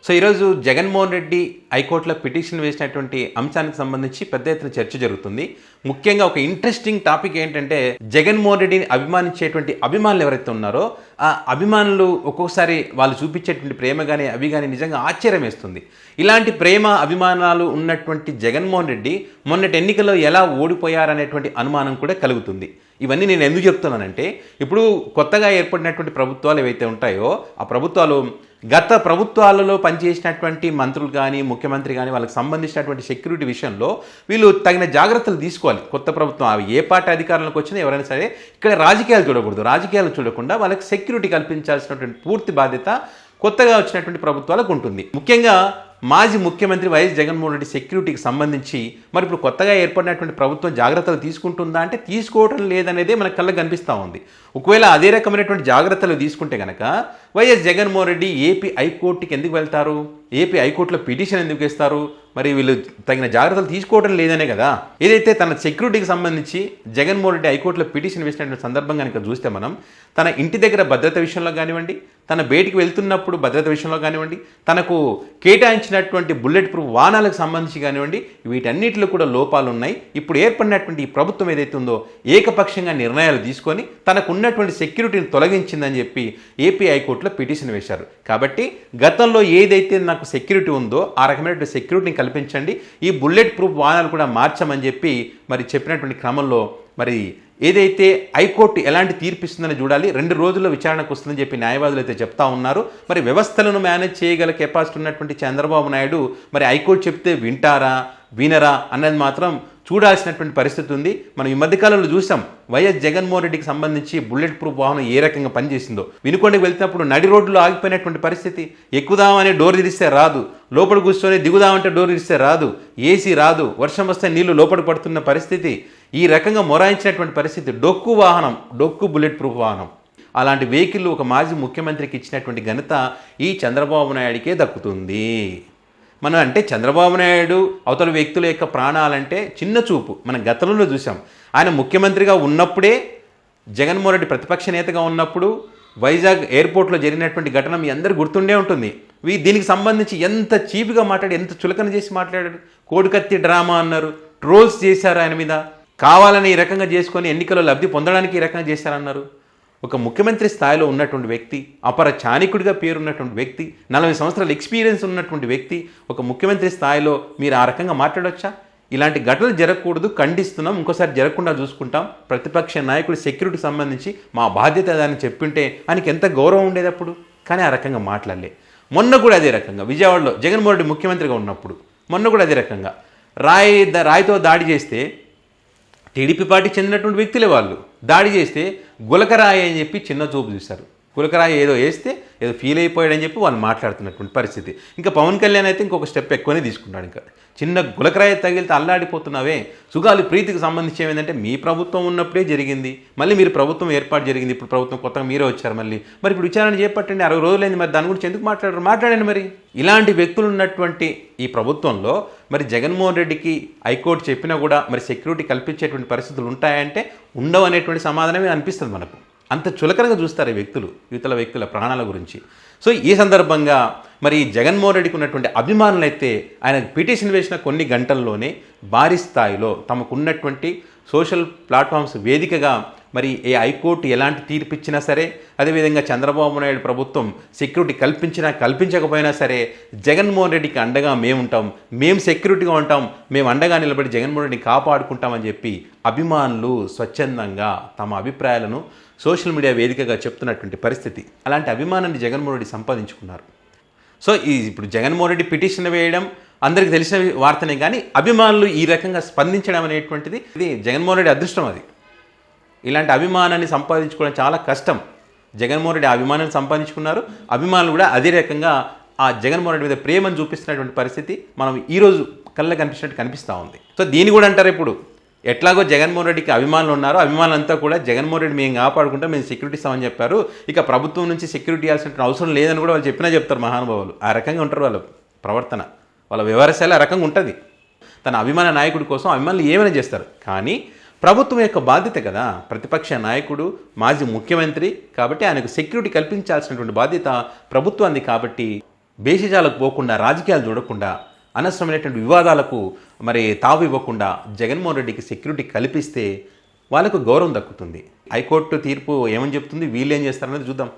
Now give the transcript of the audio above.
So ఈరోజు జగన్మోహన్ రెడ్డి హైకోర్టులో petition వేసినటువంటి అంశానికి సంబంధించి పెద్ద ఎత్తున చర్చ జరుగుతుంది. ముఖ్యంగా ఒక ఇంట్రెస్టింగ్ టాపిక్ ఏంటంటే జగన్మోహన్ రెడ్డిని అభిమానించేటువంటి అభిమానులు ఎవరైతే ఉన్నారో ఆ అభిమానులు ఒక్కొక్కసారి వాళ్ళు చూపించేటువంటి ప్రేమ కానీ అవి కానీ నిజంగా ఆశ్చర్యం వేస్తుంది. ఇలాంటి ప్రేమ అభిమానాలు ఉన్నటువంటి జగన్మోహన్ రెడ్డి మొన్నటి ఎన్నికల్లో ఎలా ఓడిపోయారనేటువంటి అనుమానం కూడా కలుగుతుంది. ఇవన్నీ నేను ఎందుకు చెప్తున్నానంటే ఇప్పుడు కొత్తగా ఏర్పడినటువంటి ప్రభుత్వాలు ఏవైతే ఉంటాయో ఆ ప్రభుత్వాలు గత ప్రభుత్వాలలో పనిచేసినటువంటి మంత్రులు కానీ ముఖ్యమంత్రి కానీ వాళ్ళకి సంబంధించినటువంటి సెక్యూరిటీ విషయంలో వీళ్ళు తగిన జాగ్రత్తలు తీసుకోవాలి. కొత్త ప్రభుత్వం అవి ఏ పార్టీ అధికారంలోకి వచ్చినా ఎవరైనా సరే ఇక్కడ రాజకీయాలు చూడకూడదు. రాజకీయాలు చూడకుండా వాళ్ళకి సెక్యూరిటీ కల్పించాల్సినటువంటి పూర్తి బాధ్యత కొత్తగా వచ్చినటువంటి ప్రభుత్వాలకు ఉంటుంది. ముఖ్యంగా మాజీ ముఖ్యమంత్రి వైఎస్ జగన్మోహన్ రెడ్డి సెక్యూరిటీకి సంబంధించి మరి ఇప్పుడు కొత్తగా ఏర్పడినటువంటి ప్రభుత్వం జాగ్రత్తలు తీసుకుంటుందా అంటే తీసుకోవటం లేదనేదే మనకు కళ్ళకు కనిపిస్తూ ఉంది. ఒకవేళ అదే రకమైనటువంటి జాగ్రత్తలు తీసుకుంటే కనుక వైఎస్ జగన్మోహన్ రెడ్డి ఏపీ హైకోర్టుకి ఎందుకు వెళ్తారు? ఏపీ హైకోర్టులో పిటిషన్ ఎందుకు ఇస్తారు? మరి వీళ్ళు తగిన జాగ్రత్తలు తీసుకోవడం లేదనే కదా. ఏదైతే తన సెక్యూరిటీకి సంబంధించి జగన్మోహన్ రెడ్డి హైకోర్టులో పిటిషన్ వేసినటువంటి సందర్భంగా కనుక చూస్తే మనం తన ఇంటి దగ్గర భద్రత విషయంలో కానివ్వండి, తన బయటికి వెళ్తున్నప్పుడు భద్రత విషయంలో కానివ్వండి, తనకు కేటాయించినటువంటి బుల్లెట్ ప్రూఫ్ వాహనాలకు సంబంధించి కానివ్వండి, వీటన్నిటిలో కూడా లోపాలు ఉన్నాయి. ఇప్పుడు ఏర్పడినటువంటి ఈ ప్రభుత్వం ఏదైతే ఉందో ఏకపక్షంగా నిర్ణయాలు తీసుకొని తనకు ఉన్నటువంటి సెక్యూరిటీని తొలగించిందని చెప్పి ఏపీ హైకోర్టులో పిటిషన్ వేశారు. కాబట్టి గతంలో ఏదైతే నాకు సెక్యూరిటీ ఉందో ఆ రకమైనటువంటి సెక్యూరిటీని కల్పించండి, ఈ బుల్లెట్ ప్రూఫ్ వాహనాలు కూడా మార్చమని చెప్పి మరి చెప్పినటువంటి క్రమంలో మరి ఏదైతే హైకోర్టు ఎలాంటి తీర్పిస్తుందని చూడాలి. 2 రోజుల్లో విచారణకు వస్తుందని చెప్పి న్యాయవాదులు అయితే చెప్తా ఉన్నారు. మరి వ్యవస్థలను మేనేజ్ చేయగల కెపాసిటీ ఉన్నటువంటి చంద్రబాబు నాయుడు మరి హైకోర్టు చెప్తే వింటారా వినరా అన్నది మాత్రం చూడాల్సినటువంటి పరిస్థితి ఉంది. మనం ఈ మధ్యకాలంలో చూసాం వైఎస్ జగన్మోహన్ రెడ్డికి సంబంధించి బుల్లెట్ ప్రూఫ్ వాహనం ఏ రకంగా పనిచేసిందో. వినుకొండకి వెళ్తున్నప్పుడు నడి రోడ్డులో ఆగిపోయినటువంటి పరిస్థితి. ఎక్కుదామని డోర్ తెరిస్తే రాదు, లోపల కూర్చొని దిగుదామంటే డోర్ తెరిస్తే రాదు, ఏసీ రాదు, వర్షం వస్తే నీళ్లు లోపల పడుతున్న పరిస్థితి. ఈ రకంగా మొరాయించినటువంటి పరిస్థితి. డొక్కు వాహనం, డొక్కు బుల్లెట్ ప్రూఫ్ వాహనం. అలాంటి వెహికల్ ఒక మాజీ ముఖ్యమంత్రికి ఇచ్చినటువంటి ఘనత ఈ చంద్రబాబు నాయుడికే దక్కుతుంది. మనం అంటే చంద్రబాబు నాయుడు అవతల వ్యక్తుల యొక్క ప్రాణాలంటే చిన్న చూపు మనం గతంలో చూసాం. ఆయన ముఖ్యమంత్రిగా ఉన్నప్పుడే జగన్మోహన్ రెడ్డి ప్రతిపక్ష నేతగా ఉన్నప్పుడు వైజాగ్ ఎయిర్పోర్ట్లో జరిగినటువంటి ఘటన మీ అందరూ గుర్తుండే ఉంటుంది. దీనికి సంబంధించి ఎంత చీప్గా మాట్లాడి ఎంత చులకన చేసి మాట్లాడాడు. కోడికత్తి డ్రామా అన్నారు, ట్రోల్స్ చేశారు ఆయన మీద. కావాలని ఈ రకంగా చేసుకొని ఎన్నికల్లో లబ్ధి పొందడానికి ఈ రకంగా చేశారన్నారు. ఒక ముఖ్యమంత్రి స్థాయిలో ఉన్నటువంటి వ్యక్తి, అపర చాణికుడిగా పేరున్నటువంటి వ్యక్తి, 40 సంవత్సరాల ఎక్స్పీరియన్స్ ఉన్నటువంటి వ్యక్తి ఒక ముఖ్యమంత్రి స్థాయిలో మీరు ఆ రకంగా మాట్లాడొచ్చా? ఇలాంటి ఘటనలు జరగకూడదు, ఖండిస్తున్నాం, ఇంకోసారి జరగకుండా చూసుకుంటాం. ప్రతిపక్ష నాయకుడి సెక్యూరిటీకి సంబంధించి మా బాధ్యత దాన్ని చెప్పింటే ఆయనకి ఎంత గౌరవం ఉండేది అప్పుడు. కానీ ఆ రకంగా మాట్లాడలే. మొన్న కూడా అదే రకంగా విజయవాడలో జగన్మోహన్ రెడ్డి ముఖ్యమంత్రిగా ఉన్నప్పుడు మొన్న కూడా అదే రకంగా రాయితో దాడి చేస్తే టీడీపీ పార్టీకి చెందినటువంటి వ్యక్తులే వాళ్ళు దాడి చేస్తే గులకరాయి అని చెప్పి చిన్న చూపు చూశారు. గులకరాయి ఏదో వేస్తే ఏదో ఫీల్ అయిపోయాడని చెప్పి వాళ్ళు మాట్లాడుతున్నటువంటి పరిస్థితి. ఇంకా పవన్ కళ్యాణ్ అయితే ఇంకొక స్టెప్ ఎక్కువనే తీసుకున్నాడు. ఇంకా చిన్న గులకరాయి తగిలితే అల్లాడిపోతున్నావే. సుగాలి ప్రీతికి సంబంధించి ఏమైందంటే మీ ప్రభుత్వం ఉన్నప్పుడే జరిగింది, మళ్ళీ మీరు ప్రభుత్వం ఏర్పాటు జరిగింది, ఇప్పుడు ప్రభుత్వం కొత్తగా మీరే వచ్చారు మళ్ళీ. మరి ఇప్పుడు విచారణ చేపట్టండి, 60 రోజులైంది, మరి దాని గురించి ఎందుకు మాట్లాడారు? మాట్లాడండి. మరి ఇలాంటి వ్యక్తులు ఉన్నటువంటి ఈ ప్రభుత్వంలో మరి జగన్మోహన్ రెడ్డికి హైకోర్టు చెప్పినా కూడా మరి సెక్యూరిటీ కల్పించేటువంటి పరిస్థితులు ఉంటాయంటే ఉండవు అనేటువంటి సమాధానమే అనిపిస్తుంది మనకు. అంత చులకనగా చూస్తారు ఈ వ్యక్తులు, ఇతర వ్యక్తుల ప్రాణాల గురించి. సో ఈ సందర్భంగా మరి జగన్మోహన్ రెడ్డికి ఉన్నటువంటి అభిమానులు అయితే ఆయన పిటిషన్ వేసిన కొన్ని గంటల్లోనే భారీ స్థాయిలో తమకున్నటువంటి సోషల్ ప్లాట్ఫామ్స్ వేదికగా మరి ఏ హైకోర్టు ఎలాంటి తీర్పు ఇచ్చినా సరే, అదేవిధంగా చంద్రబాబు నాయుడు ప్రభుత్వం సెక్యూరిటీ కల్పించినా కల్పించకపోయినా సరే జగన్మోహన్ రెడ్డికి అండగా మేముంటాం, మేము సెక్యూరిటీగా ఉంటాం, మేము అండగా నిలబడి జగన్మోహన్ రెడ్డిని కాపాడుకుంటామని చెప్పి అభిమానులు స్వచ్ఛందంగా తమ అభిప్రాయాలను సోషల్ మీడియా వేదికగా చెప్తున్నటువంటి పరిస్థితి. అలాంటి అభిమానాన్ని జగన్మోహన్ రెడ్డి సంపాదించుకున్నారు. సో ఇప్పుడు జగన్మోహన్ రెడ్డి పిటిషన్ వేయడం అందరికీ తెలిసిన వార్తనే, కానీ అభిమానులు ఈ రకంగా స్పందించడం అనేటువంటిది ఇది జగన్మోహన్ రెడ్డి అదృష్టం. అది ఇలాంటి అభిమానాన్ని సంపాదించుకోవడం చాలా కష్టం. జగన్మోహన్ రెడ్డి అభిమానాన్ని సంపాదించుకున్నారు. అభిమానులు కూడా అదే రకంగా ఆ జగన్మోహన్ రెడ్డి మీద ప్రేమను చూపిస్తున్నటువంటి పరిస్థితి మనం ఈరోజు కళ్ళ కనిపించినట్టు కనిపిస్తూ ఉంది. సో దీన్ని కూడా అంటారు ఇప్పుడు ఎట్లాగో జగన్మోహన్ రెడ్డికి అభిమానులు ఉన్నారు, అభిమానులంతా కూడా జగన్మోహన్ రెడ్డి మేము కాపాడుకుంటాం, మేము సెక్యూరిటీ ఇస్తామని చెప్పారు, ఇక ప్రభుత్వం నుంచి సెక్యూరిటీ ఇవ్వాల్సిన అవసరం లేదని కూడా వాళ్ళు చెప్పినా చెప్తారు మహానుభావులు. ఆ రకంగా ఉంటారు వాళ్ళ ప్రవర్తన, వాళ్ళ వ్యవహారశైలి ఆ రకంగా ఉంటుంది. తన అభిమాన నాయకుడి కోసం అభిమానులు ఏమైనా చేస్తారు. కానీ ప్రభుత్వం యొక్క బాధ్యత కదా, ప్రతిపక్ష నాయకుడు మాజీ ముఖ్యమంత్రి కాబట్టి ఆయనకు సెక్యూరిటీ కల్పించాల్సినటువంటి బాధ్యత ప్రభుత్వాన్ని. కాబట్టి భేషజాలకు పోకుండా, రాజకీయాలు చూడకుండా, అనవసరమైనటువంటి వివాదాలకు మరి తావు ఇవ్వకుండా జగన్మోహన్ రెడ్డికి సెక్యూరిటీ కల్పిస్తే వాళ్ళకు గౌరవం దక్కుతుంది. హైకోర్టు తీర్పు ఏమని చెప్తుంది, వీళ్ళు ఏం చేస్తారనేది చూద్దాం.